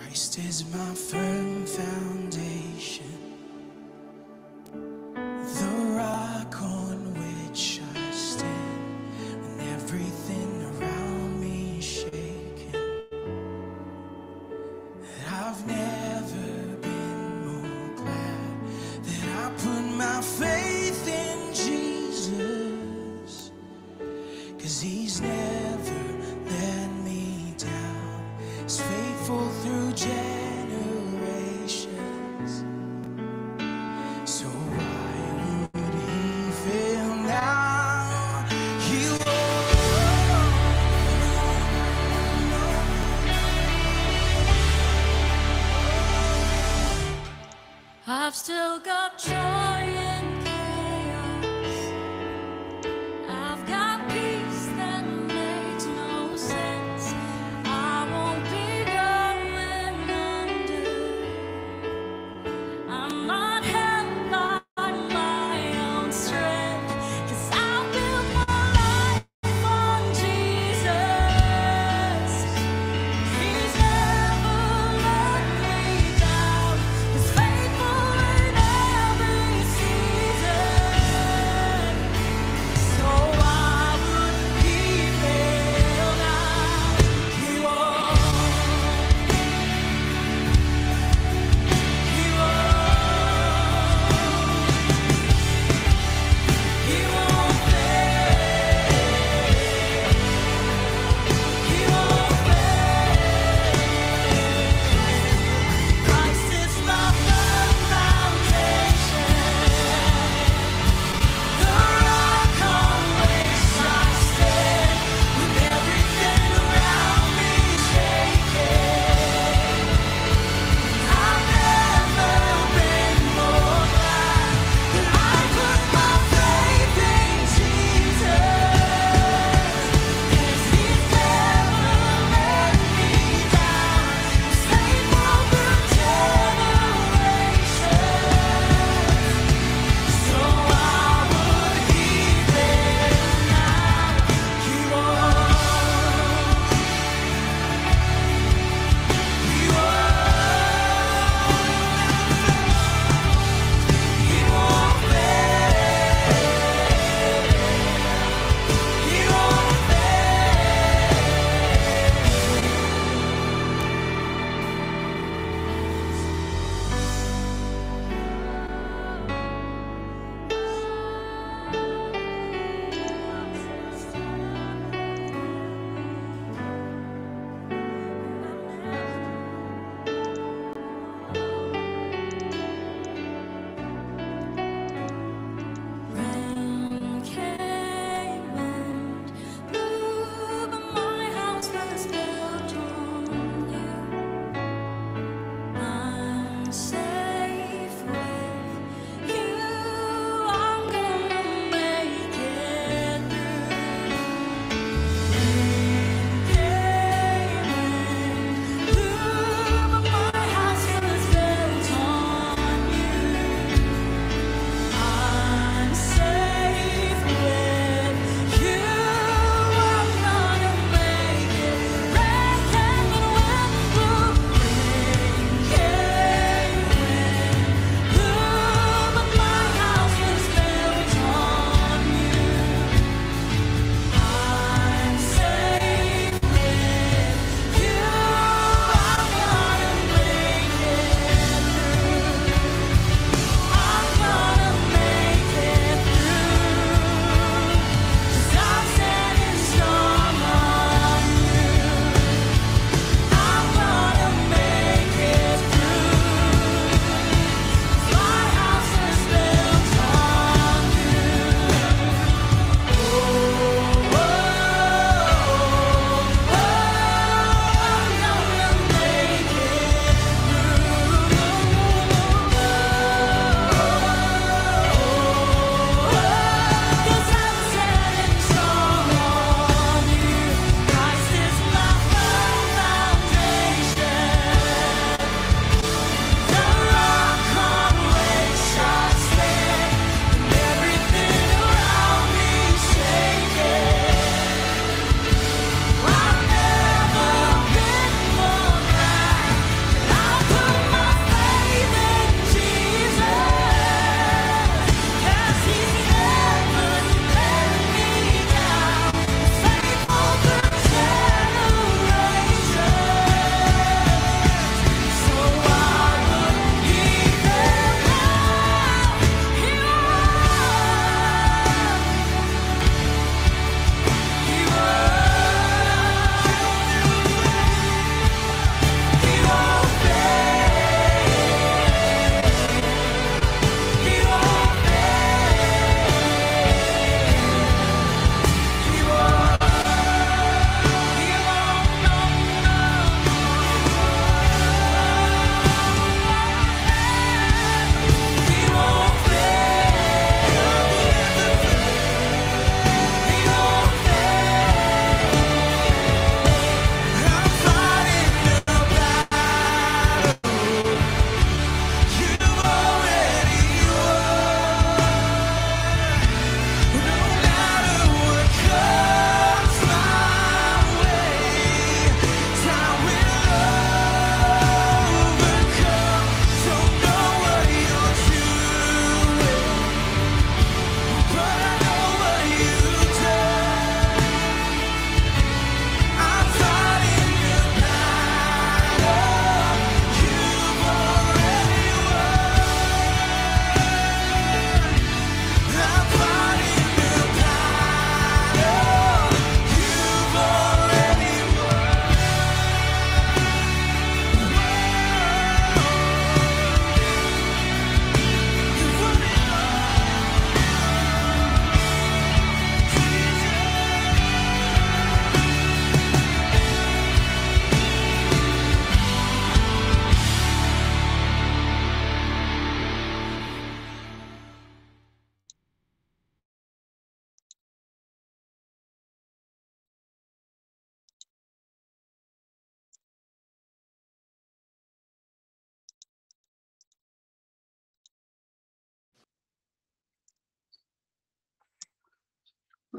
Christ is my firm foundation, the rock on which I stand when everything around me is shaking. I've never been more glad that I put my faith in Jesus, 'cause he's never let me down. He's faithful through generations. So why would he fail now? He won't. I've still got joy in chaos. I've got peace that makes no sense. I won't be going under. I'm not held by my own strength, 'cause I built my life on Jesus. He's never let me down. He's faithful in every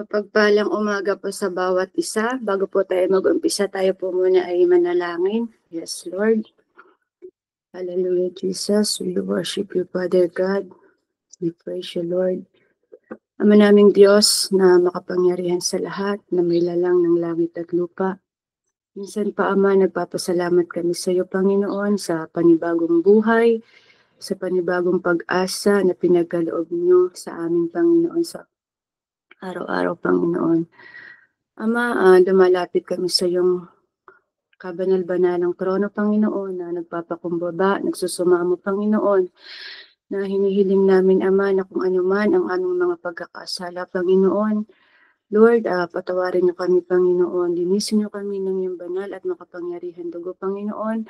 Mapagpalang umaga po sa bawat isa. Bago po tayo mag-umpisa, tayo po muna ay manalangin. Yes, Lord. Hallelujah, Jesus. We worship you, Father God. We praise you, Lord. Ama naming Diyos na makapangyarihan sa lahat, na may lalang ng langit at lupa. Minsan pa, Ama, nagpapasalamat kami sa iyo, Panginoon, sa panibagong buhay, sa panibagong pag-asa na pinagkaloob niyo sa aming Panginoon sa araw-araw, Panginoon. Ama, lumalapit kami sa iyong kabanal-banalang trono, Panginoon, na nagpapakumbaba, nagsusumamo, Panginoon, na hinihiling namin, Ama, na kung ano man ang aming mga pagkakasala, Panginoon. Lord, patawarin niyo kami, Panginoon. Linisin niyo kami ng iyong banal at makapangyarihan dugo, Panginoon,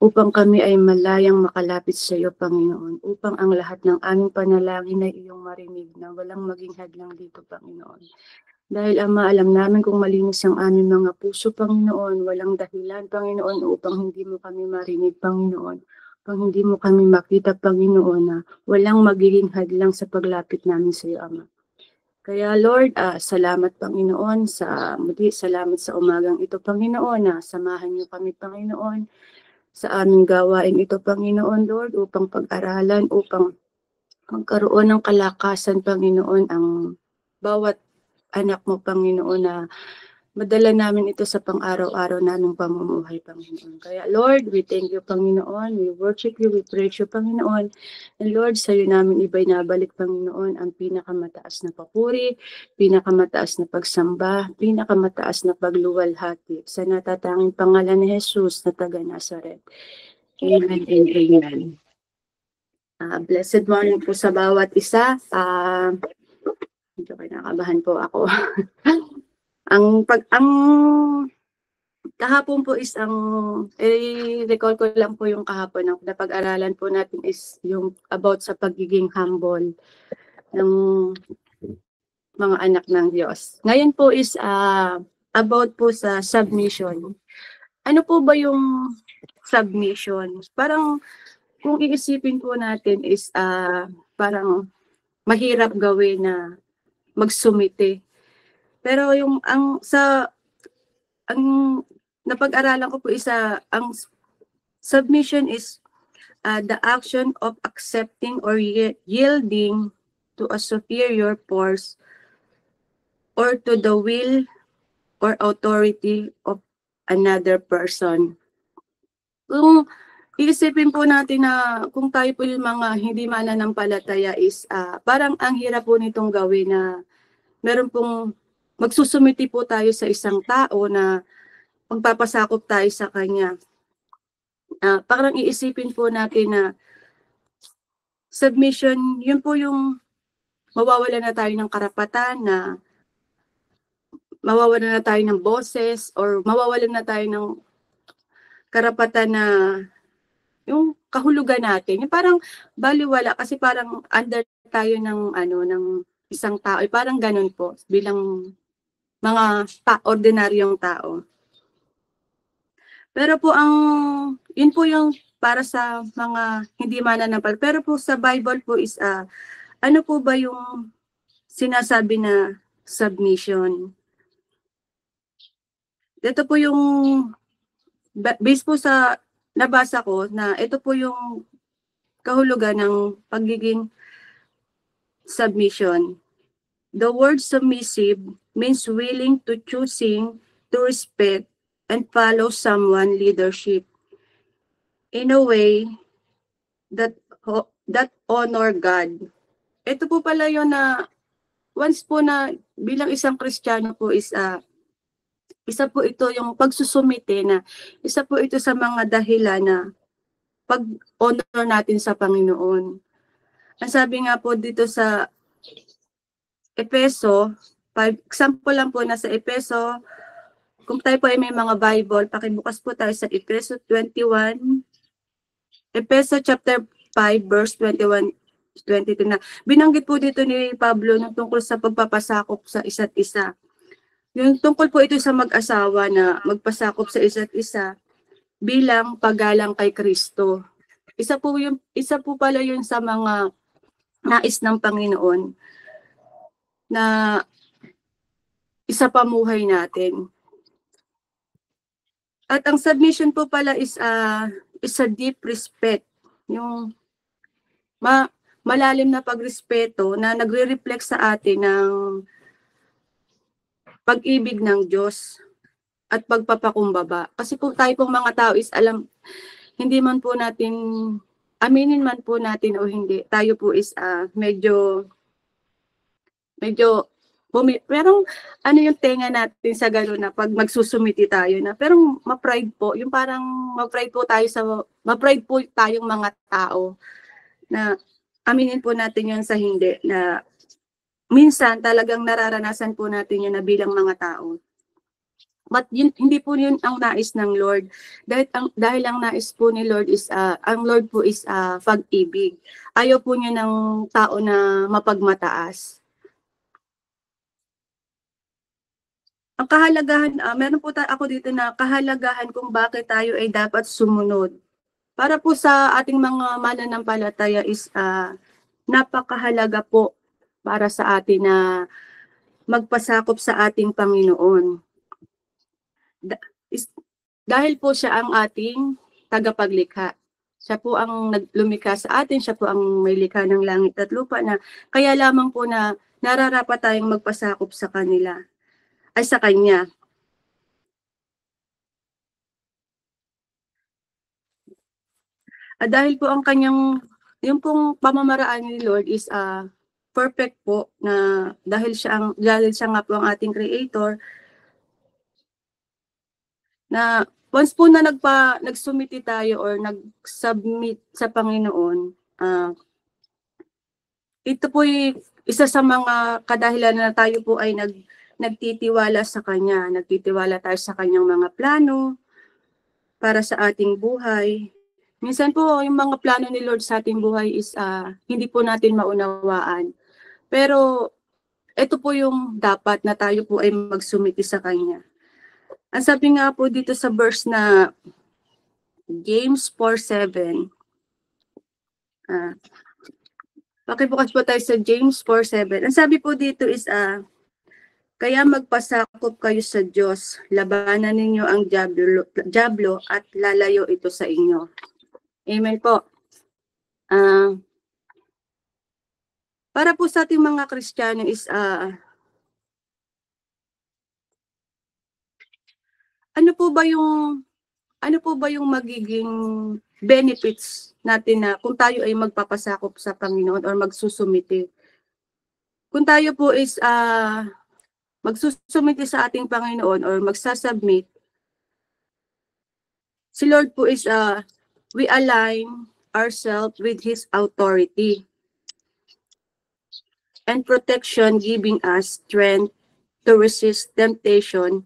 upang kami ay malayang makalapit sa iyo, Panginoon, upang ang lahat ng aming panalangin ay iyong marinig na walang maging hadlang dito, Panginoon. Dahil, Ama, alam namin kung malinis ang aming mga puso, Panginoon, walang dahilan, Panginoon, upang hindi mo kami marinig, Panginoon, upang hindi mo kami makita, Panginoon, na walang magiging hadlang sa paglapit namin sa iyo, Ama. Kaya, Lord, salamat, Panginoon, salamat sa umagang ito, Panginoon, na samahan niyo kami, Panginoon, sa aming gawain ito, Panginoon, Lord, upang pag-aralan, upang magkaroon ng kalakasan, Panginoon, ang bawat anak mo, Panginoon, na madala namin ito sa pang-araw-araw naming pamumuhay, Panginoon. Kaya, Lord, we thank you, Panginoon. We worship you, we praise you, Panginoon. And Lord, sa iyo namin iba'y nabalik, Panginoon, ang pinakamataas na papuri, pinakamataas na pagsamba, pinakamataas na pagluwalhati sa natatanging pangalan ni Jesus na taga Nazaret. Amen and amen. Blessed morning po sa bawat isa. Medyo kinakabahan po ako. ang kahapon po is recall ko lang po yung kahapon ang napag-aralan po natin is yung about sa pagiging humble ng mga anak ng Diyos. Ngayon po is about po sa submission. Ano po ba yung submission? Parang kung iisipin po natin is parang mahirap gawin na magsumite. Pero yung ang napag-aralan ko po ang submission is the action of accepting or yielding to a superior force or to the will or authority of another person. Kung iisipin po natin na kung tayo po yung mga hindi mananampalataya is parang ang hirap po nitong gawin na meron pong magsusumiti po tayo sa isang tao na magpapasakop tayo sa kanya. Parang iisipin po natin na submission, yun po yung mawawala na tayo ng karapatan, na mawawala na tayo ng boses, or mawawala na tayo ng karapatan na yung kahulugan natin. Yung parang baliwala kasi parang under tayo ng isang tao. Parang ganun po bilang mga ordinaryong tao. Pero po yun po yung para sa mga hindi mananampal. Pero po sa Bible po is ano po ba yung sinasabi na submission? Ito po yung based po sa nabasa ko na ito po yung kahulugan ng pagiging submission. The word submissive means willing to choosing to respect and follow someone leadership in a way that honor God. Ito po pala yun na once po na bilang isang Kristiyano po is isa po ito yung pagsusumite, na isa po ito sa mga dahilan na pag-honor natin sa Panginoon. Ang sabi nga po dito sa Efeso, example lang po na sa Efeso, kung tayo po ay may mga Bible, pakibukas po tayo sa Efeso 21, Efeso chapter 5 verse 21-22 na. Binanggit po dito ni Pablo ng tungkol sa pagpapasakop sa isa't isa. Yung tungkol po ito sa mag-asawa na magpasakop sa isa't isa bilang paggalang kay Kristo. Isa po pala yun sa mga nais ng Panginoon na isapamuhay natin. At ang submission po pala is a deep respect. Yung malalim na pagrespeto na nagre-reflect sa atin ng pag-ibig ng Diyos at pagpapakumbaba. Kasi po tayo pong mga tao is hindi man po natin, aminin man po natin o hindi, tayo po is medyo pero ano yung tenga natin sa gano'n na pag magsusumiti tayo na, pero ma-pride po, yung parang ma-pride po tayong mga tao na aminin po natin yun sa hindi, na minsan talagang nararanasan po natin yun na bilang mga tao. But hindi po yun ang nais ng Lord. Dahil ang nais po ni Lord is, ang Lord po is pag-ibig. Ayaw po niya ng tao na mapagmataas. Ang kahalagahan, meron po ako dito na kahalagahan kung bakit tayo ay dapat sumunod. Para po sa ating mga mananampalataya is napakahalaga po para sa atin na magpasakop sa ating Panginoon. Dahil po siya ang ating tagapaglikha. Siya po ang lumikha sa atin, siya po ang may likha ng langit at lupa na kaya lamang po na nararapat tayong magpasakop sa kanila. Ay sa Kanya. Dahil po ang Kanyang, yung pong pamamaraan ni Lord is perfect po na dahil siya nga po ang ating Creator, na once po na nagsumiti tayo or nag-submit sa Panginoon, ito po isa sa mga kadahilan na tayo po ay nagtitiwala sa Kanya, nagtitiwala tayo sa Kanyang mga plano para sa ating buhay. Minsan po, yung mga plano ni Lord sa ating buhay is hindi po natin maunawaan. Pero ito po yung dapat na tayo po ay magsumiti sa Kanya. Ang sabi nga po dito sa verse na James 4:7, pakibukas po tayo sa James 4:7. Ang sabi po dito is, kaya magpasakop kayo sa Diyos, labanan ninyo ang dyablo at lalayo ito sa inyo. Amen po. Para po sa ating mga Kristiyano is, ano po ba yung magiging benefits natin na kung tayo ay magpapasakop sa Panginoon or magsusumiti? Kung tayo po is magsusumiti sa ating Panginoon or magsasubmit, si Lord po is, we align ourselves with His authority and protection, giving us strength to resist temptation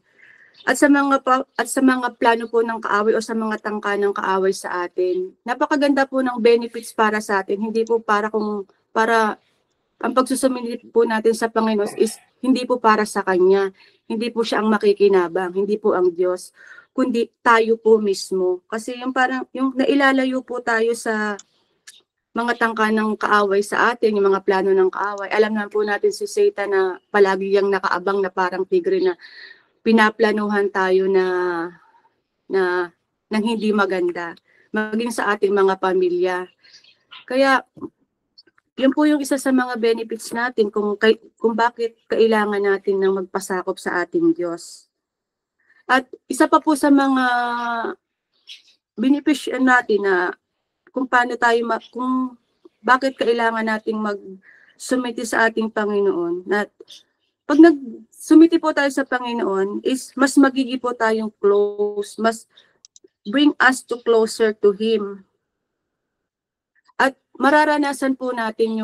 at sa mga plano po ng kaaway o sa mga tangka ng kaaway sa atin. Napakaganda po ng benefits para sa atin, hindi po para ang pagsusumiti po natin sa Panginoon is hindi po para sa Kanya. Hindi po siya ang makikinabang, hindi po ang Diyos, kundi tayo po mismo. Kasi yung nailalayo po tayo sa mga tangka ng kaaway sa atin, yung mga plano ng kaaway. Alam na po natin si Satan na palagi yung nakaabang na parang tigre na pinaplanuhan tayo na hindi maganda, maging sa ating mga pamilya. Kaya yun po yung isa sa mga benefits natin kung bakit kailangan natin ng magpasakop sa ating Diyos. At isa pa po sa mga benepisyo natin na kung bakit kailangan nating magsumiti sa ating Panginoon. At pag nagsumiti po tayo sa Panginoon is mas magiging po tayong close, mas bring us to closer to Him. At mararanasan po natin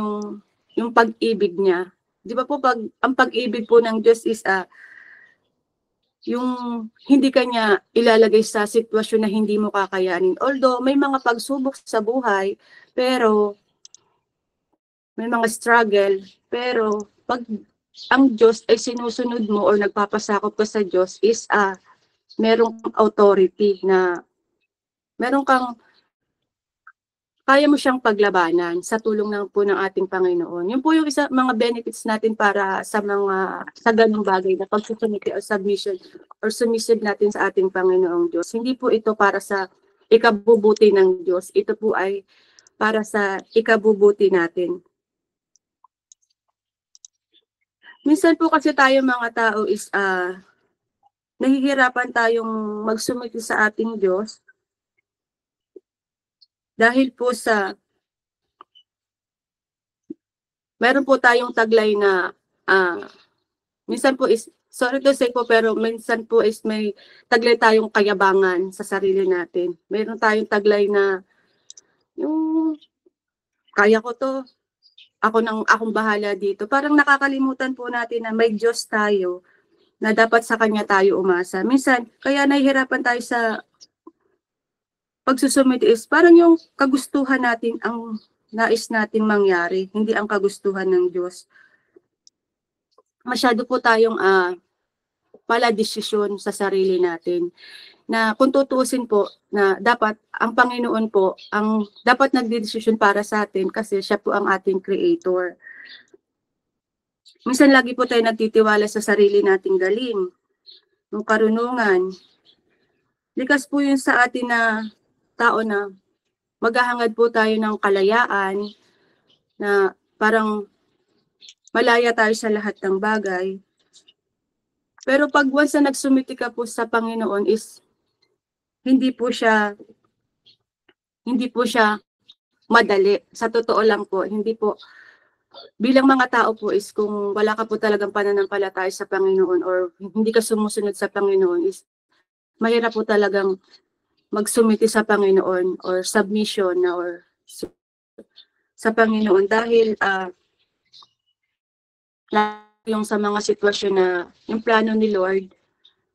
yung pag-ibig niya. Di ba po ang pag-ibig po ng Diyos is yung hindi kanya ilalagay sa sitwasyon na hindi mo kakayanin. Although may mga pagsubok sa buhay, pero may mga struggle, pero pag ang Diyos ay sinusunod mo or nagpapasakop ka sa Diyos is merong authority na meron kang kaya mo siyang paglabanan sa tulong ng po ng ating Panginoon. Yun po yung mga benefits natin para sa ganung bagay na pagsusumite o submission or submissive natin sa ating Panginoong Diyos. Hindi po ito para sa ikabubuti ng Diyos. Ito po ay para sa ikabubuti natin. Minsan po kasi tayo mga tao is nahihirapan tayong magsumite sa ating Diyos dahil po sa meron po tayong taglay na minsan po is, sorry to say po, pero minsan po is may taglay tayong kayabangan sa sarili natin. Meron tayong taglay na yung kaya ko to, akong bahala dito. Parang nakakalimutan po natin na may Diyos tayo na dapat sa Kanya tayo umasa. Minsan, kaya nahihirapan tayo sa pagsusumite is parang yung kagustuhan natin ang nais nating mangyari, hindi ang kagustuhan ng Diyos. Masyado po tayong paladesisyon sa sarili natin. Na kung tutuusin po na dapat ang Panginoon po ang dapat nagdedesisyon para sa atin kasi siya po ang ating creator. Minsan lagi po tayo nagtitiwala sa sarili nating galing, ng karunungan. Likas po yun sa atin na tao na maghahangad po tayo ng kalayaan na parang malaya tayo sa lahat ng bagay. Pero pag once na nagsumiti ka po sa Panginoon is hindi po siya madali. Sa totoo lang po, hindi po bilang mga tao po is kung wala ka po talagang pananampalataya sa Panginoon or hindi ka sumusunod sa Panginoon is mahirap po talagang magsumiti sa Panginoon or submission na or sa Panginoon dahil yung sa mga sitwasyon na yung plano ni Lord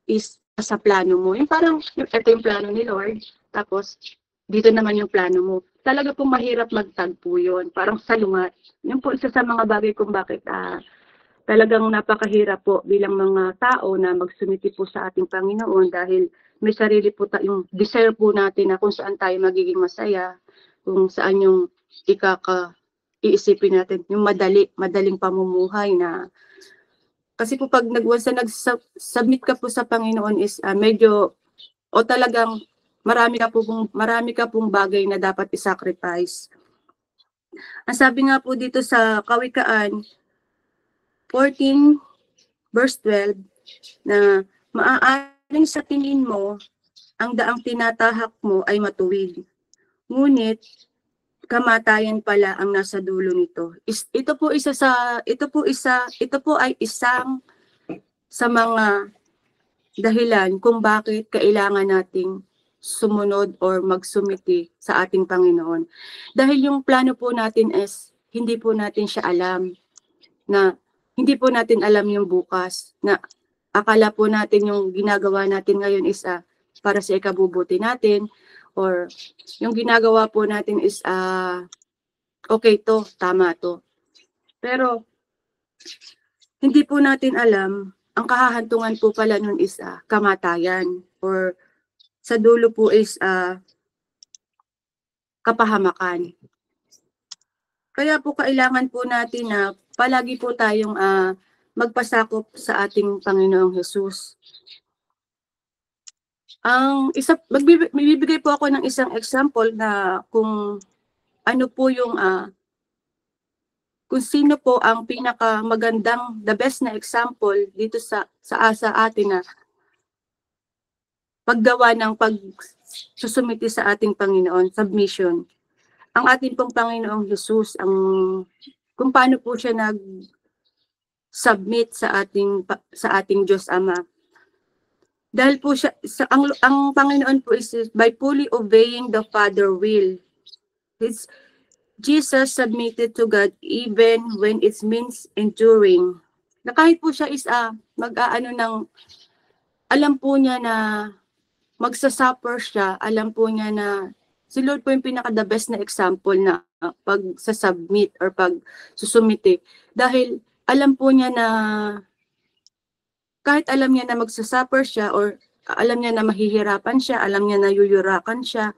is sa plano mo. Yung parang ito yung plano ni Lord tapos dito naman yung plano mo. Talaga pong mahirap magtagpo yun. Parang salungat. Yun po isa sa mga bagay kung bakit talagang napakahirap po bilang mga tao na magsumiti po sa ating Panginoon dahil may sarili po yung desire po natin na kung saan tayo magiging masaya, kung saan yung iisipin natin, yung madaling pamumuhay na kasi po pag nag-submit ka po sa Panginoon is medyo o talagang marami ka pong bagay na dapat i-sacrifice. Ang sabi nga po dito sa Kawikaan 14 verse 12 na maaaring sa tingin mo ang daang tinatahak mo ay matuwid. Ngunit kamatayan pala ang nasa dulo nito. Ito po ay isang sa mga dahilan kung bakit kailangan nating sumunod or magsumiti sa ating Panginoon. Dahil yung plano po natin is hindi po natin siya alam na hindi po natin alam yung bukas na akala po natin yung ginagawa natin ngayon is para sa ikabubuti natin or yung ginagawa po natin is okay to, tama to. Pero hindi po natin alam ang kahahantungan po pala nun is kamatayan or sa dulo po is kapahamakan. Kaya po kailangan po natin na palagi po tayong magpasakop sa ating Panginoong Hesus. Magbibigay po ako ng isang example na kung ano po yung kung sino po ang pinakamagandang, the best na example dito sa atin na paggawa ng pagsusumiti sa ating Panginoon, submission. Ang ating pong Panginoong Hesus, kung paano po siya nag-submit sa ating Diyos Ama. Dahil po siya, ang Panginoon po is by fully obeying the Father will. Jesus submitted to God even when it means enduring. Na kahit po siya is alam po niya na magsasuffer siya, alam po niya na si Lord po yung pinaka-the best na example na pag-submit or pag-susumite. Dahil alam po niya na kahit alam niya na magsasuffer siya or alam niya na mahihirapan siya, alam niya na yuyurakan siya,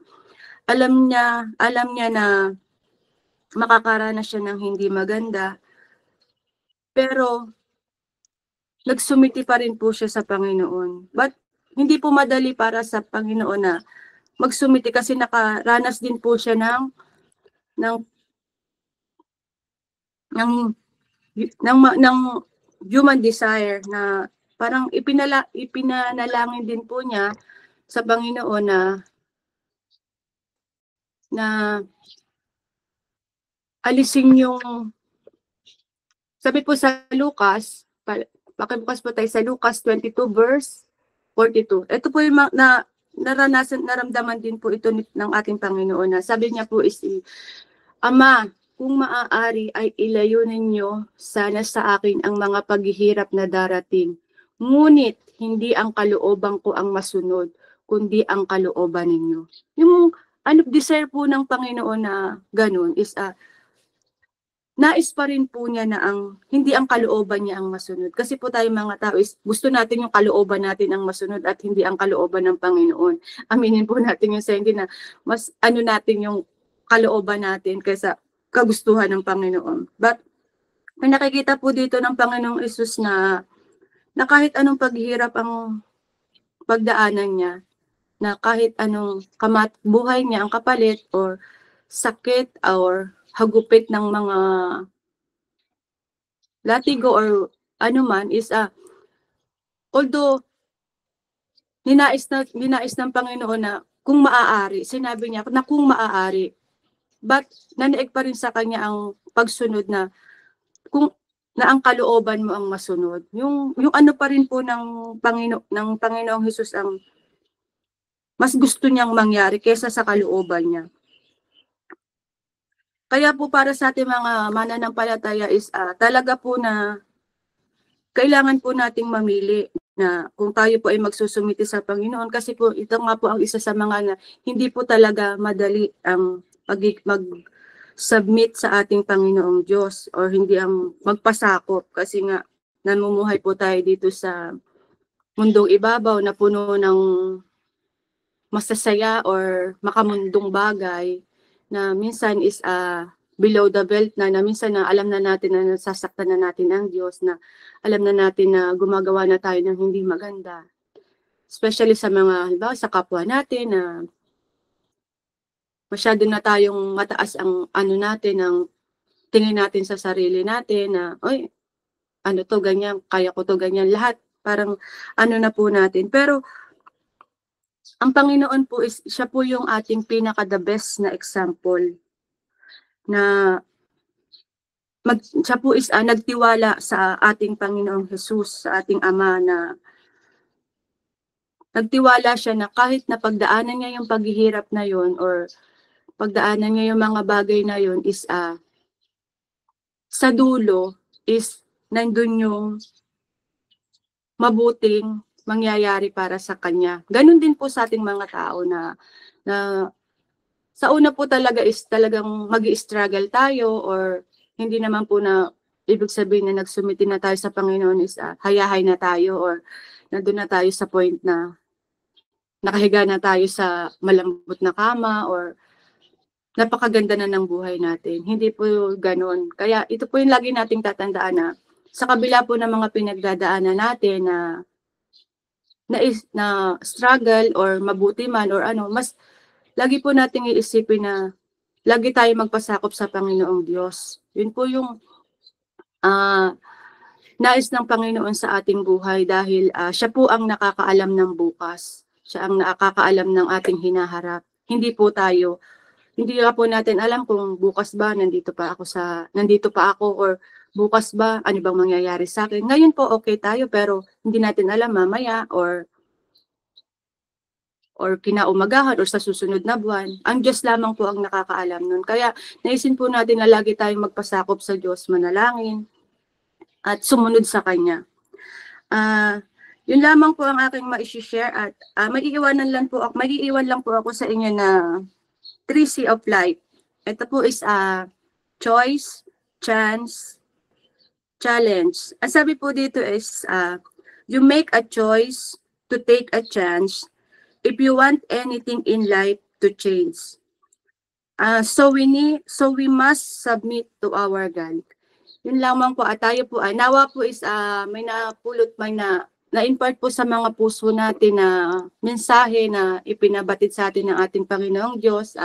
alam niya na makakaranas siya ng hindi maganda, pero nagsumiti pa rin po siya sa Panginoon. But hindi po madali para sa Panginoon na magsumiti kasi nakaranas din po siya ng human desire na parang ipinanalangin din po niya sa Panginoon na alisin yung, sabi po sa Lucas, pakibukas po tayo sa Lucas 22 verse 42. Ito po yung naramdaman din po ito ng ating Panginoon na sabi niya po is, Ama, kung maaari ay ilayo ninyo sana sa akin ang mga paghihirap na darating. Ngunit hindi ang kalooban ko ang masunod, kundi ang kalooban ninyo. Yung desire po ng Panginoon na ganun is nais pa rin po niya na hindi ang kalooban niya ang masunod. Kasi po tayo mga tao is gusto natin yung kalooban natin ang masunod at hindi ang kalooban ng Panginoon. Aminin po natin yung hindi na mas natin yung kalooban natin kaysa kagustuhan ng Panginoon. But may nakikita po dito ng Panginoong Hesus na kahit anong paghihirap ang pagdaanan niya, na kahit anong buhay niya ang kapalit or sakit or hagupit ng mga latigo or anuman is although ninais ng Panginoon na kung maaari, sinabi niya na kung maaari, but nanaig pa rin sa kanya ang pagsunod na ang kalooban mo ang masunod. Yung pa rin po ng Panginoong Hesus ang mas gusto niyang mangyari kaysa sa kalooban niya. Kaya po para sa ating mga mananampalataya is talaga po na kailangan po nating mamili na kung tayo po ay magsusumiti sa Panginoon, kasi po ito nga po ang isa sa mga na hindi po talaga madali ang mag-submit sa ating Panginoong Diyos or hindi ang magpasakop, kasi nga namumuhay po tayo dito sa mundong ibabaw na puno ng masasaya or makamundong bagay na minsan is below the belt na minsan na alam na natin na nasasaktan na natin ang Diyos, na alam na natin na gumagawa na tayo ng hindi maganda. Especially sa mga, halimbawa, sa kapwa natin na masyado na tayong mataas ang natin, ang tingin natin sa sarili natin na, oy, to, ganyan, kaya ko to, ganyan, lahat, parang na po natin. Pero, ang Panginoon po is, siya po yung ating pinaka-the best na example na siya po is nagtiwala sa ating Panginoong Hesus, sa ating Ama, na nagtiwala siya na kahit na pagdaanan niya yung paghihirap na yon or pagdaanan niya yung mga bagay na yon is sa dulo is nandun yung mabuting mangyayari para sa kanya. Ganun din po sa ating mga tao na sa una po talaga is talagang mag-i-struggle tayo or hindi naman po na ibig sabihin na nagsumiti na tayo sa Panginoon is hayahay na tayo or nandun na tayo sa point na nakahiga na tayo sa malambot na kama or napakaganda na ng buhay natin. Hindi po ganun. Kaya ito po yung lagi nating tatandaan na sa kabila po ng mga pinagdadaanan natin na struggle or mabuti man or mas lagi po nating iisipin na lagi tayo magpasakop sa Panginoong Diyos. Yun po yung nais ng Panginoon sa ating buhay dahil siya po ang nakakaalam ng bukas. Siya ang nakakaalam ng ating hinaharap. Hindi po tayo. Hindi po natin alam kung bukas ba nandito pa ako or bukas ba ano bang mangyayari sa akin. Ngayon po okay tayo pero hindi natin alam mamaya or kinaumagahan or sa susunod na buwan. Ang Diyos lamang po ang nakakaalam nun. Kaya naisin po natin na lagi tayong magpasakop sa Diyos, manalangin at sumunod sa Kanya. Yun lamang po ang aking ma-share at maiiwan lang po ako sa inyo na 3C of life. Ito po is choice, chance, challenge. Ang sabi po dito is you make a choice to take a chance if you want anything in life to change. So we must submit to our God. Yun lamang po at tayo po ay nawa po is may napulot na-impart po sa mga puso natin na mensahe na ipinabatid sa atin ng ating Panginoong Diyos.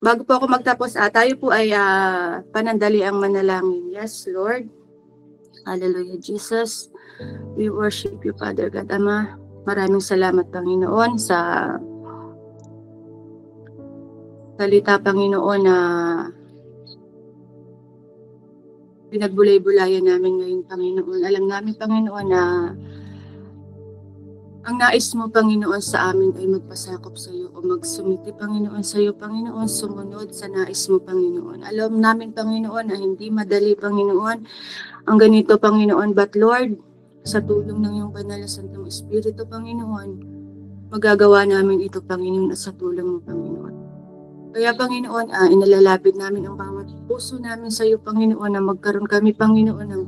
Bago po ako magtapos, tayo po ay panandali ang manalangin. Yes, Lord. Hallelujah, Jesus. We worship you, Father God, Ama. Maraming salamat, Panginoon, sa salita, Panginoon, na pinagbulay-bulayan namin ngayon, Panginoon. Alam namin, Panginoon, na ang nais mo, Panginoon, sa amin ay magpasakop sa iyo o magsumiti, Panginoon, sa iyo, Panginoon, sumunod sa nais mo, Panginoon. Alam namin, Panginoon, na hindi madali, Panginoon, ang ganito, Panginoon. But Lord, sa tulong ng iyong banal na Santong Espiritu, Panginoon, magagawa namin ito, Panginoon, at sa tulong mo, Panginoon. Kaya, Panginoon, inalalapit namin ang bawat puso namin sa iyo, Panginoon, na magkaroon kami, Panginoon, ng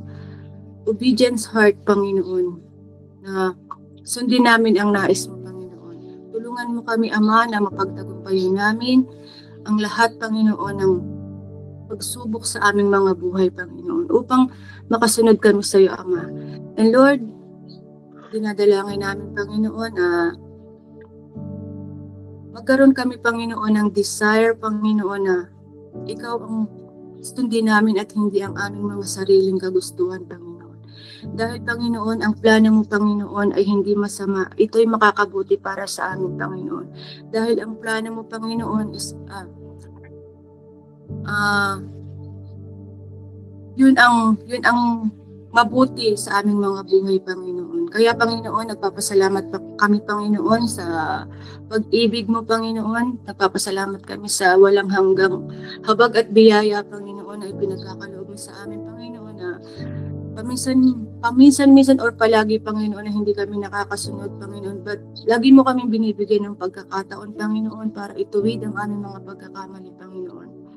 obedience heart, Panginoon, na sundin namin ang nais mo, Panginoon. Tulungan mo kami, Ama, na mapagtagumpayan namin ang lahat, Panginoon, ng pagsubok sa aming mga buhay, Panginoon, upang makasunod kami sa iyo, Ama. And Lord, dinadalangin namin, Panginoon, na magkaroon kami, Panginoon, ng desire, Panginoon, na ikaw ang sundin namin at hindi ang aming mga sariling kagustuhan, Panginoon. Dahil, Panginoon, ang plano mo, Panginoon, ay hindi masama. Ito'y makakabuti para sa amin, Panginoon. Dahil ang plano mo, Panginoon, is yun ang mabuti sa aming mga buhay, Panginoon. Kaya, Panginoon, nagpapasalamat kami, Panginoon, sa pag-ibig mo, Panginoon. Nagpapasalamat kami sa walang hanggang habag at biyaya, Panginoon, na ipinagkakaloob mo sa amin, Panginoon, na paminsan-minsan or palagi, Panginoon, na hindi kami nakakasunod, Panginoon. But lagi mo kami binibigyan ng pagkakataon, Panginoon, para ituwid ang aming mga pagkakamali, Panginoon.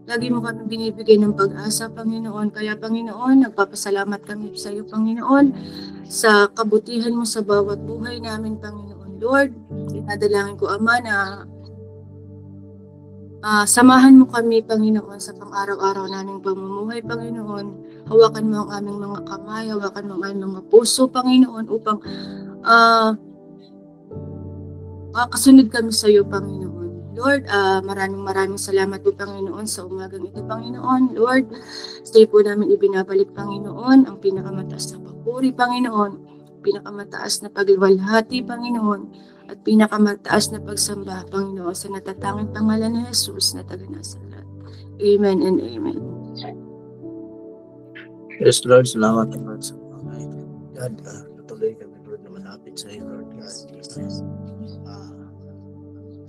Lagi mo kami binibigay ng pag-asa, Panginoon. Kaya, Panginoon, nagpapasalamat kami sa iyo, Panginoon, sa kabutihan mo sa bawat buhay namin, Panginoon. Lord, dinadalangin ko, Ama, na samahan mo kami, Panginoon, sa pang-araw-araw naming pamumuhay, Panginoon. Hawakan mo ang aming mga kamay, hawakan mo ang aming mga puso, Panginoon, upang kasunod kami sa iyo, Panginoon. Lord, maraming salamat po, Panginoon, sa umagang ito, Panginoon. Lord, sa iyo po namin ibinabalik, Panginoon, ang pinakamataas na papuri, Panginoon, pinakamataas na pagliwalhati, Panginoon, at pinakamataas na pagsamba, Panginoon, sa natatanging pangalan ni Jesus na taga-Nazaret. Amen and amen. Yes, Lord, salamat, Lord, sa mga ito. God, natuloy kami, Lord, na malapit sa iyo, Lord God.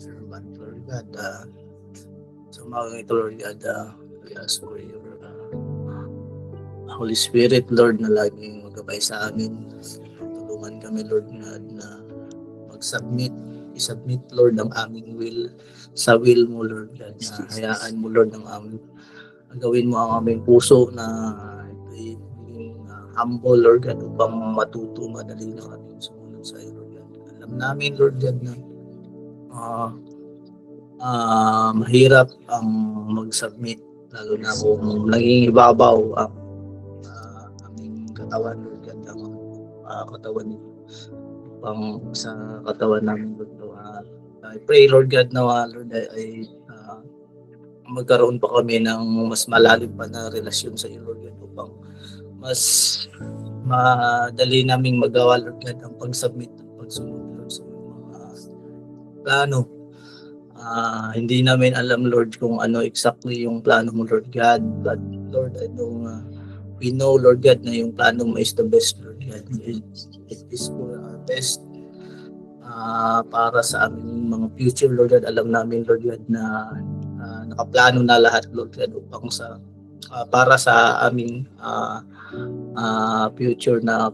Servant, Lord God, sa mga ito, Lord God, we ask for your Holy Spirit, Lord, na laging magabay sa amin. Tulungan kami, Lord God, na i-submit, Lord, ang aming will sa will mo, Lord God, na hayaan mo, Lord, ang aming gawin mo ang aming puso na ito'y humble, Lord God, upang matuto, madali na kami sumunod sa iyo, Lord God. Alam namin, Lord God, na mahirap ang mag-submit, lalo na kung naging ibabaw ang aming katawan, Lord God, ang katawan niyo, upang sa katawan namin, Lord God. I pray, Lord God, na Lord, ay magkaroon pa kami ng mas malalim pa na relasyon sa iyo, Lord God, upang mas madali naming magawa, Lord God, ang pag-submit at pagsunod, Lord, sa mga plano. Hindi namin alam, Lord, kung ano exactly yung plano mo, Lord God, but Lord, I know, we know, Lord God, na yung plano mo is the best, Lord God. It is for our best para sa aming mga future, Lord God. Alam namin, Lord God, na nakaplano na lahat, Lord God, upang para sa aming future na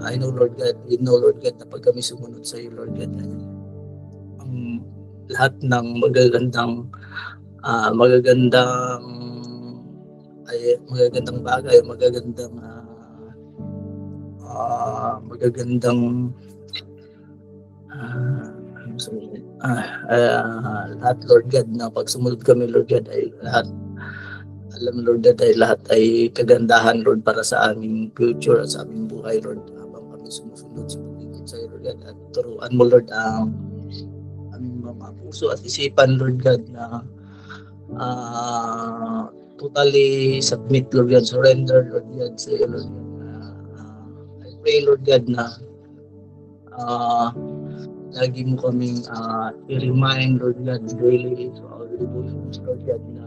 I know, Lord God, we know, Lord God, na pag kami sumunod sa iyo, Lord God, ang lahat ng magagandang bagay, lahat, Lord God, na pag sumunod kami, Lord God, ay lahat, alam, Lord God, ay lahat ay kagandahan, Lord, para sa aming future at sa aming buhay, Lord, habang kami sumusunod sa paglikod sa iyo, Lord God, at turuan mo, Lord, ang aming mga puso at isipan, Lord God, na totally submit, Lord God, surrender, Lord God, sa iyo, Lord God. I pray, Lord God, na lagi mo kaming i-remind, Lord God, daily to our devotions, Lord God, na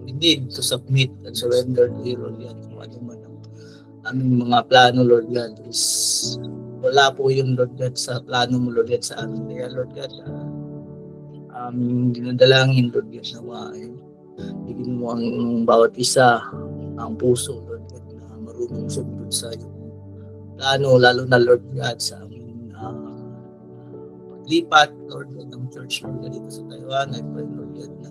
we need to submit and surrender to you, Lord God. Kung ano man ang aming mga plano, Lord God, is wala po yun, Lord God, sa plano mo, Lord God, sa amin. Kaya, Lord God, aming dinadalangin, Lord God, na bigyan mo ang bawat isa ang puso, Lord God, na marunong sumunod sa iyong plano, lalo na, Lord God, sa aming paglipat, Lord God, ng church, Lord God, dito sa Taiwan. I pray, Lord God, na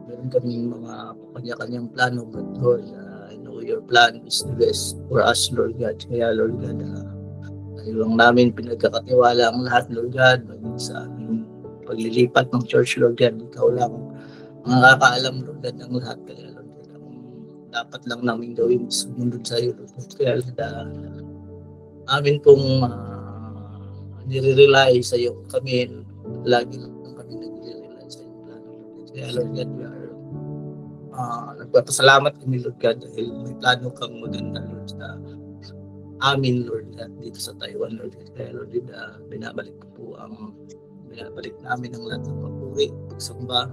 meron kaming mga kanya-kanyang plano, but Lord, I know your plan is the best for us, Lord God. Kaya, Lord God, tayo lang namin pinagkakatiwala ang lahat, Lord God, maging sa aming paglilipat ng church, Lord God. Ikaw lang ang nakakaalam, Lord God, ng lahat. Kaya, Lord God, ang dapat lang namin gawin is sumunod sa iyo, Lord God. Kaya, Lord, amin pong nire-rely sa iyo. Kami, lagi lang kami nire-rely sa iyo. Kaya, Lord God, we are nagpapasalamat kami, Lord God, dahil may plano kang maganda, Lord, sa amin, Lord God, dito sa Taiwan, Lord God. Kaya, Lord God, binabalik namin ang lahat ng papuri, pagsamba,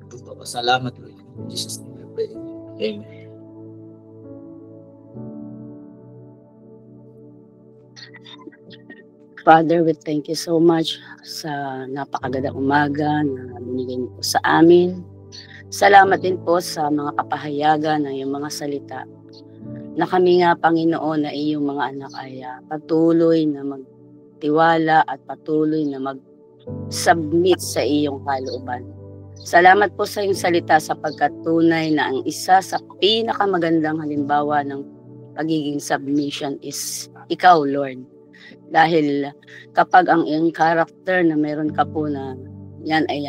pagpapasalamat, Lord God. In Jesus' name we pray. Amen. Father, we thank you so much sa napakagandang umaga na binigay niyo po sa amin. Salamat din po sa mga kapahayagan ng iyong mga salita na kami nga, Panginoon, na iyong mga anak ay patuloy na magtiwala at patuloy na mag-submit sa iyong kalooban. Salamat po sa iyong salita sapagkat tunay na ang isa sa pinakamagandang halimbawa ng pagiging submission is ikaw, Lord. Dahil kapag ang iyong character na meron ka po na yan ay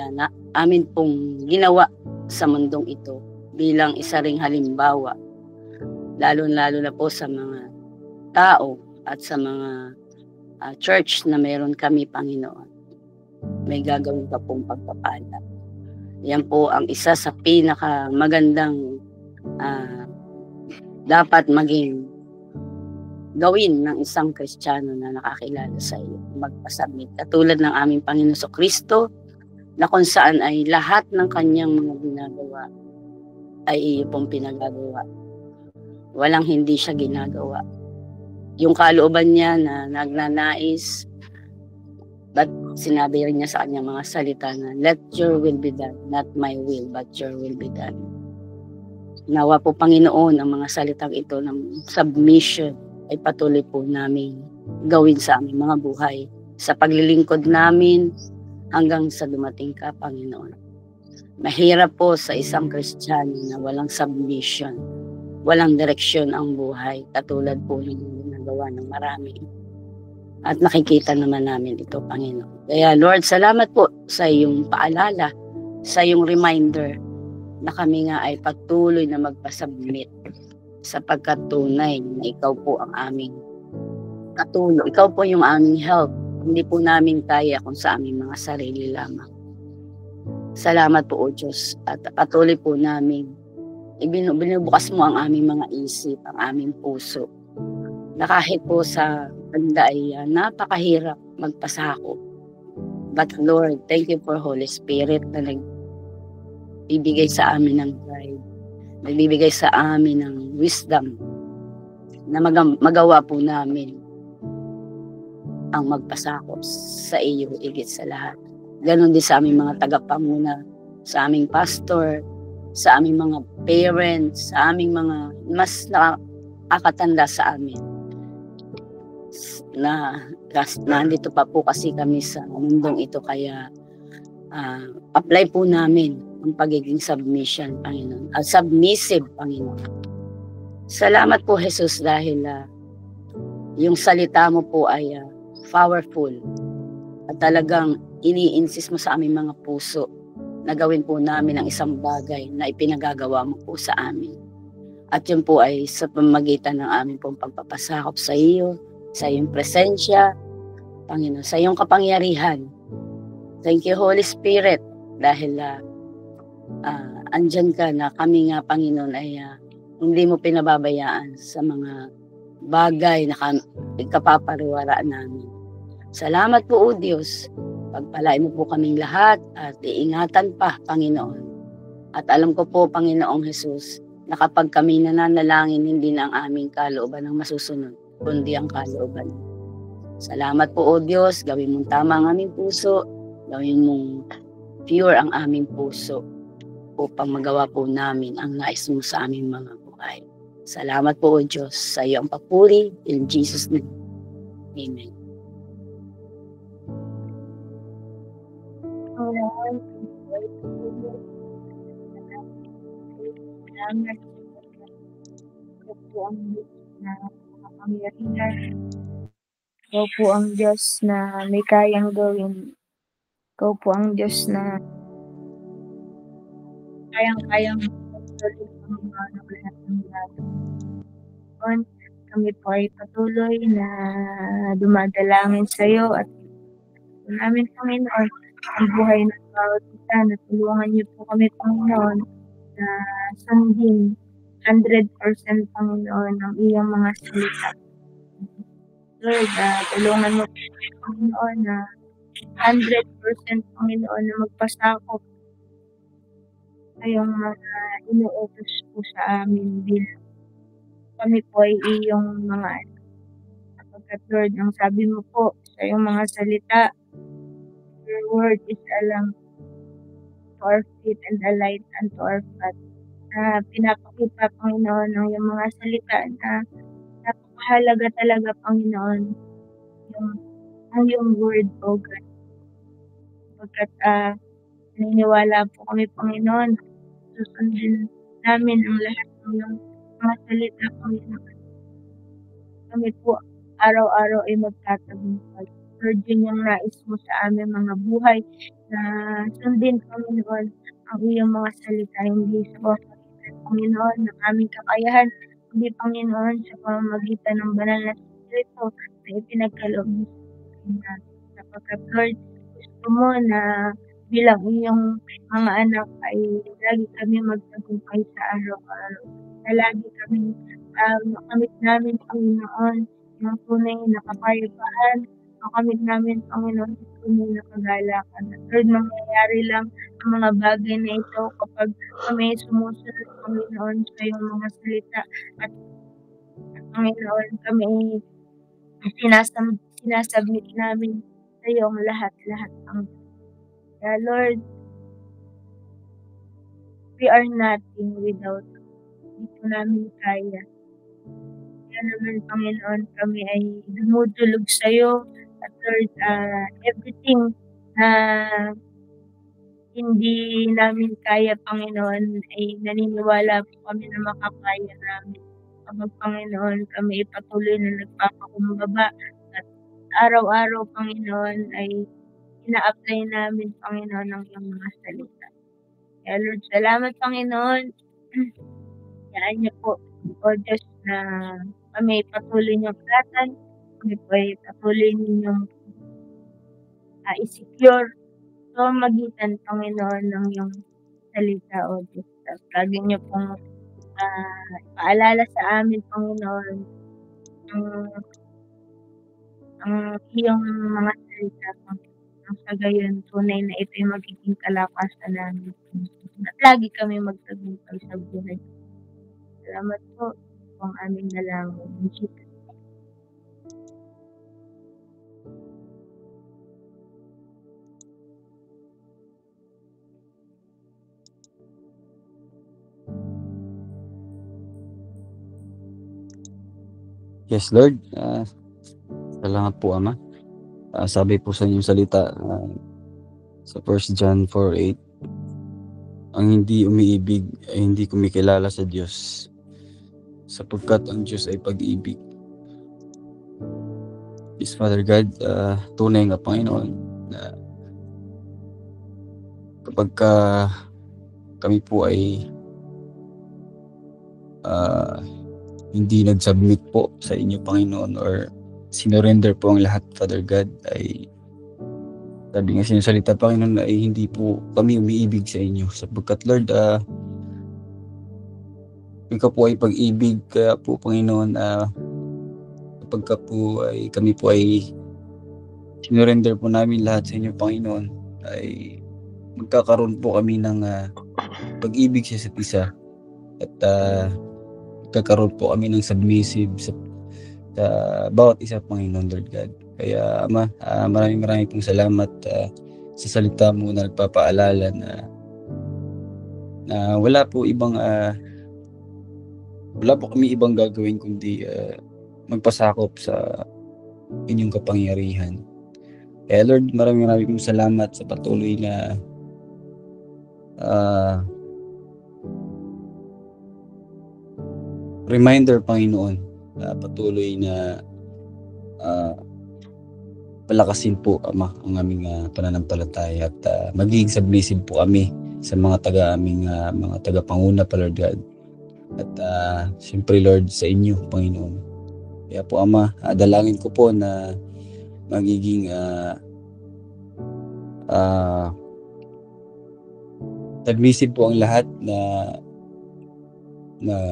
amin pong ginawa sa mundong ito bilang isa ring halimbawa, lalo-lalo na po sa mga tao at sa mga church na meron kami, Panginoon. May gagawin ka pong pagpapala. Yan po ang isa sa pinakamagandang dapat maging gawin ng isang Kristiyano na nakakilala sa iyo, magpasubmit. Katulad ng aming Panginoon Kristo, na kung saan ay lahat ng kanyang mga ginagawa ay iyo pong pinagagawa. Walang hindi siya ginagawa. Yung kalooban niya na nagnanais, but sinabi rin niya sa kanyang mga salita na, let your will be done, not my will, but your will be done. Nawa po, Panginoon, ang mga salitang ito ng submission ay patuloy po namin gawin sa aming mga buhay, sa paglilingkod namin hanggang sa dumating ka, Panginoon. Mahirap po sa isang Kristiyano na walang submission, walang direksyon ang buhay, katulad po ng ginagawa ng marami. At nakikita naman namin ito, Panginoon. Kaya Lord, salamat po sa iyong paalala, sa iyong reminder na kami nga ay patuloy na magpasubmit sapagkat tunay na ikaw po ang aming katulong. Ikaw po yung aming help. Hindi po namin kaya kung sa aming mga sarili lamang. Salamat po, O Diyos. At patuloy po namin binubukas mo ang aming mga isip, ang aming puso. Na kahit po sa banda ay napakahirap magpasako. But Lord, thank you for Holy Spirit na nagbibigay sa amin ng guide. Nagbibigay sa amin ng wisdom na magawa po namin ang magpasakop sa iyo higit sa lahat. Ganon din sa aming mga tagapanguna, sa aming pastor, sa aming mga parents, sa aming mga mas nakakatanda sa amin. Na nandito pa po kasi kami sa mundong ito, kaya apply po namin ang pagiging submission, Panginoon. At submissive, Panginoon. Salamat po, Jesus, dahil yung salita mo po ay powerful. At talagang ini-insist mo sa aming mga puso na gawin po namin ang isang bagay na ipinagagawa mo po sa amin. At yun po ay sa pamamagitan ng aming pong pagpapasakop sa iyo, sa iyong presensya, Panginoon, sa iyong kapangyarihan. Thank you, Holy Spirit, dahil andyan ka na kami nga, Panginoon, ay hindi mo pinababayaan sa mga bagay na kapapariwaraan namin. Salamat po, O Diyos. Pagpalain mo po kaming lahat at iingatan pa, Panginoon. At alam ko po, Panginoong Jesus, na kapag kami nananalangin, hindi na ang aming kalooban ang masusunod, kundi ang kalooban. Salamat po, O Diyos. Gawin mong tama ang aming puso. Gawin mong pure ang aming puso upang magawa po namin ang nais mo sa aming mga buhay. Salamat po, O Diyos, sa iyo ang papuri. In Jesus' name. Amen. Salamat. Ikaw po ang Diyos na makapangyarihan. Ikaw po ang Diyos na may kayang gawin. Ikaw po ang Diyos na kayang-kayang magpatuloy ang mga lahat ng gagawin. Kami po ay patuloy na dumadalangin sa iyo at namin, Panginoon, ang buhay ng bawat isa. Natulungan niyo po kami, Panginoon, na sundin 100% Panginoon ang iyong mga salita. Lord, tulungan mo po, Panginoon, na 100% Panginoon na magpasakop sa iyong mga inuutos po sa amin bilang kami po ay iyong mga anak. Sapagkat, Lord, ang sabi mo po sa iyong mga salita, your word is a lamp to our feet and a light unto our path. Pinapakita, Panginoon, ng iyong mga salita na napakahalaga talaga, Panginoon, ang iyong word, O God. Sapagkat naniniwala po kami, Panginoon, susundin namin ang lahat ng iyong mga salita, Panginoon. Kami po araw-araw ay magtatagumpay. Lord, yun yung nais mo sa aming mga buhay na sundin, Panginoon, ang iyong mga salita, hindi sa pamamagitan, Panginoon, ng aming kakayahan, hindi, Panginoon, sa pamamagitan ng banal na Espiritu na ipinagkaloob mo sa amin. Sapagkat, Lord, gusto mo na bilang iyong mga anak ay lagi kami magtagumpay sa araw-araw. Na lagi kami makamit namin, Panginoon, yung tunay na kapayapaan, makamit namin, Panginoon, yung tunay na kagalakan. At Lord, mangyayari lang ang mga bagay na ito kapag kami sumusunod, Panginoon, sa iyong mga salita. At Panginoon, kami sinasubmit namin sa iyo ang lahat-lahat. Kaya, Lord, we are nothing without you. Hindi po namin kaya. Kaya naman, Panginoon, kami ay dumudulog sa iyo. At Lord, everything na hindi namin kaya, Panginoon, ay naniniwala po kami na makakaya namin. Kapag, Panginoon, kami patuloy na nagpapakumbaba. At araw-araw, Panginoon, ay ina-apply namin, Panginoon, ang iyong mga salita. Kaya, Lord, salamat, Panginoon. Kayaan niyo po, O Diyos, na kami patuloy niyong platan. Kami po ay patuloy ninyong i-secure sa magitan, Panginoon, ng iyong salita, O Diyos. At lagi niyo pong paalala sa amin, Panginoon, ang iyong mga salita, Panginoon. Sa gayon, tunay na ito yung magiging kalakasan namin. At lagi kami magtagumpay sa buhay. Salamat po ang aming dalangin. In Jesus' name. Yes, Lord. Salamat po, Ama. Sabi po sa inyong salita sa 1 John 4:8, ang hindi umiibig ay hindi kumikilala sa Diyos, sapagkat ang Diyos ay pag-ibig. Yes, Father God, tunay nga, Panginoon, na kapag kami po ay hindi nag-submit po sa inyo, Panginoon, or sinurrender po ang lahat, Father God, ay sabi nga sa salita, Panginoon, ay hindi po kami umiibig sa inyo, sapagkat Lord, ikaw po ay pag-ibig, kaya po, Panginoon, kapag po ay kami po ay sinurrender po namin lahat sa inyo, Panginoon, ay magkakaroon po kami ng pag-ibig sa isa't isa, at magkakaroon po kami ng submissive sa bawat isa, Panginoon, Lord God. Kaya Ama, maraming pong salamat sa salita mo na nagpapaalala na wala po kami ibang gagawin kundi magpasakop sa inyong kapangyarihan. Kaya Lord, maraming pong salamat sa patuloy na reminder, Panginoon, na patuloy na palakasin po, Ama, ang aming pananampalataya, at magiging submissive po kami sa mga tagapanguna pa, Lord God. At siyempre, Lord, sa inyo, Panginoon. Kaya po, Ama, dalangin ko po na magiging submissive po ang lahat na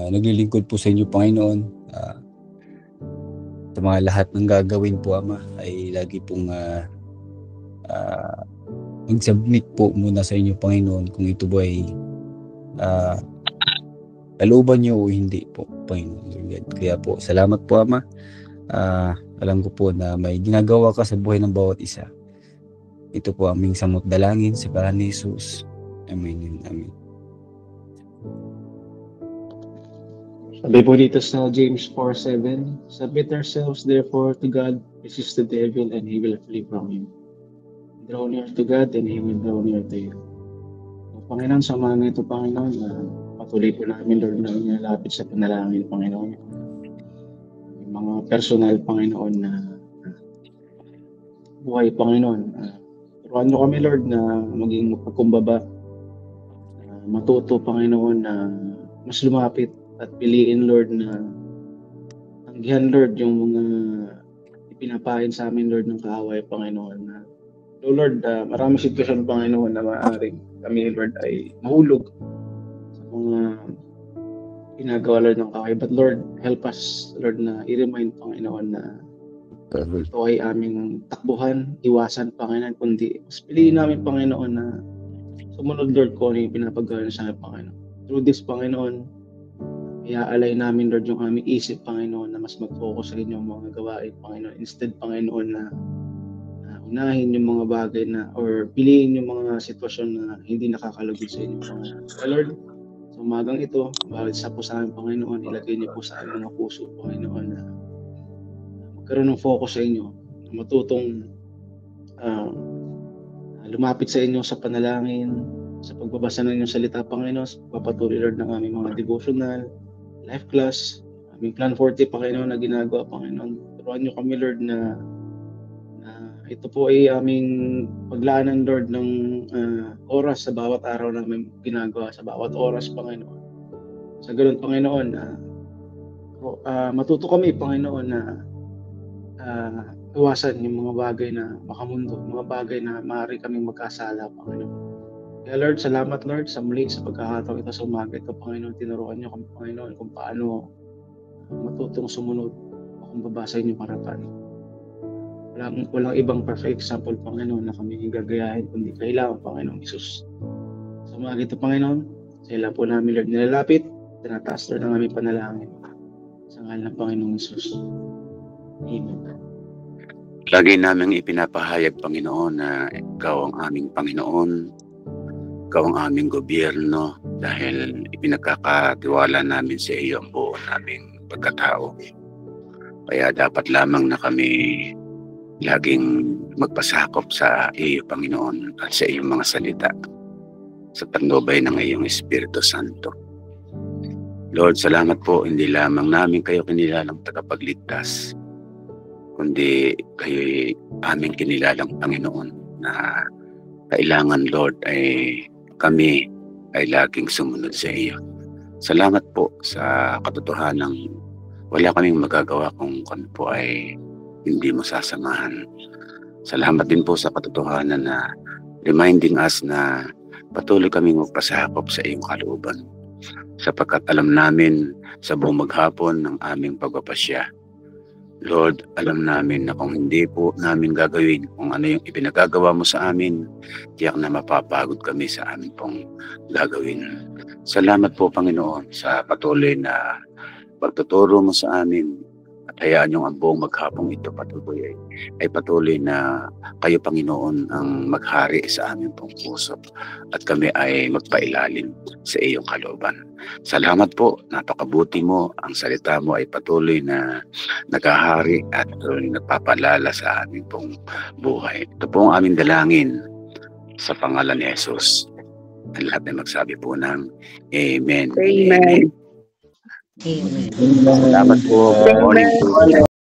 naglilingkod po sa inyo, Panginoon. Sa mga lahat ng gagawin po, Ama, ay lagi pong mag-submit po muna sa inyo, Panginoon, kung ito ba ay kalooban niyo o hindi po, Panginoon. Kaya po, salamat po, Ama. Alam ko po na may ginagawa ka sa buhay ng bawat isa. Ito po aming samot dalangin sa pangalan ni Jesus. Amen. Amen. Sabi po dito sa James 4:7, submit ourselves therefore to God, resist the devil, and he will flee from you. Draw near to God, and he will draw near to you. Panginoon, sa mga ito, Panginoon, patuloy po namin, Lord, na inilapit sa panalangin, Panginoon. Yung mga personal, Panginoon, na buhay, Panginoon. Turuan nyo kami, Lord, na maging mapagkumbaba, matuto, Panginoon, na mas lumapit at piliin, Lord, na tanggihan, Lord, yung mga ipinapain sa amin, Lord, ng kaaway, Panginoon. So, Lord, maraming sitwasyon, Panginoon, na maaaring kami, Lord, ay mahulog sa mga ginagawa, Lord, ng kaaway. But, Lord, help us, Lord, na i-remind, Panginoon, na ito ay aming takbuhan, iwasan, Panginoon, kundi mas piliin namin, Panginoon, na sumunod, Lord, kung ano yung pinapagawa sa amin, Panginoon. Through this, Panginoon, i-alay namin, Lord, yung aming isip, Panginoon, na mas mag-focus sa inyong mga gawain, Panginoon. Instead, Panginoon, na unahin yung mga bagay na, or piliin yung mga sitwasyon na hindi nakakalugod sa inyo, Panginoon. So, Lord, sa umagang ito, bawat isa po sa amin, Panginoon, ilagay niyo po sa aming mga puso, Panginoon, na magkaroon ng focus sa inyo, na matutong lumapit sa inyo sa panalangin, sa pagbabasa ng inyong salita, Panginoon, papatuloy, Lord, ng aming mga devotional, life class, aming Plan 40, Panginoon, na ginagawa, Panginoon. Turuan niyo kami, Lord, na ito po ay aming paglaanan, Lord, ng oras sa bawat araw na may ginagawa, sa bawat oras, Panginoon. Sa ganun, Panginoon, matuto kami, Panginoon, na iwasan yung mga bagay na makamundo, mga bagay na maaari kaming magkasala, Panginoon. Kaya, Lord, salamat, Lord, sa muli sa pagkakataon ito sa umaga ito, Panginoon. Tinuruan niyo kami, Panginoon, kung paano matutong sumunod o kung babasa inyong harapan. Walang ibang perfect example, Panginoon, na kami gagayahin, kundi kailangan, Panginoon Jesus. Sa umaga ito, Panginoon, sa ilan po namin, Lord, nilalapit, tinataas, Lord, ang aming panalangin. Sa ngalan ng Panginoong Jesus. Amen. Lagi namin ipinapahayag, Panginoon, na Ikaw ang aming Panginoon, Ikaw ang aming gobyerno, dahil ipinagkakatiwala namin sa iyo ang buo naming pagkatao. Kaya dapat lamang na kami laging magpasakop sa iyo, Panginoon, at sa iyong mga salita, sa patnubay ng iyong Espiritu Santo. Lord, salamat po, hindi lamang namin kayo kinilalang tagapagligtas, kundi kayo'y aming kinilalang Panginoon na kailangan, Lord, ay kami ay laging sumunod sa iyo. Salamat po sa katotohanang wala kaming magagawa kung kami po ay hindi mo sasamahan. Salamat din po sa katotohanan na reminding us na patuloy kaming magpasakop sa iyong kalooban. Sapagkat alam namin sa buong maghapon ng aming pagpapasya, Lord, alam namin na kung hindi po namin gagawin kung ano yung ipinagagawa mo sa amin, tiyak na mapapagod kami sa amin pong gagawin. Salamat po, Panginoon, sa patuloy na pagtuturo mo sa amin at hayaan yung ang buong maghapong ito patuloy ay patuloy na kayo, Panginoon, ang maghari sa aming pong puso at kami ay magpailalim sa iyong kalooban. Salamat po, napakabuti mo, ang salita mo ay patuloy na naghahari at nagpapalala sa aming pong buhay. Ito po ang aming dalangin sa pangalan ni Jesus. Ang lahat ay magsabi po ng Amen. Amen. Salamat po. Good morning.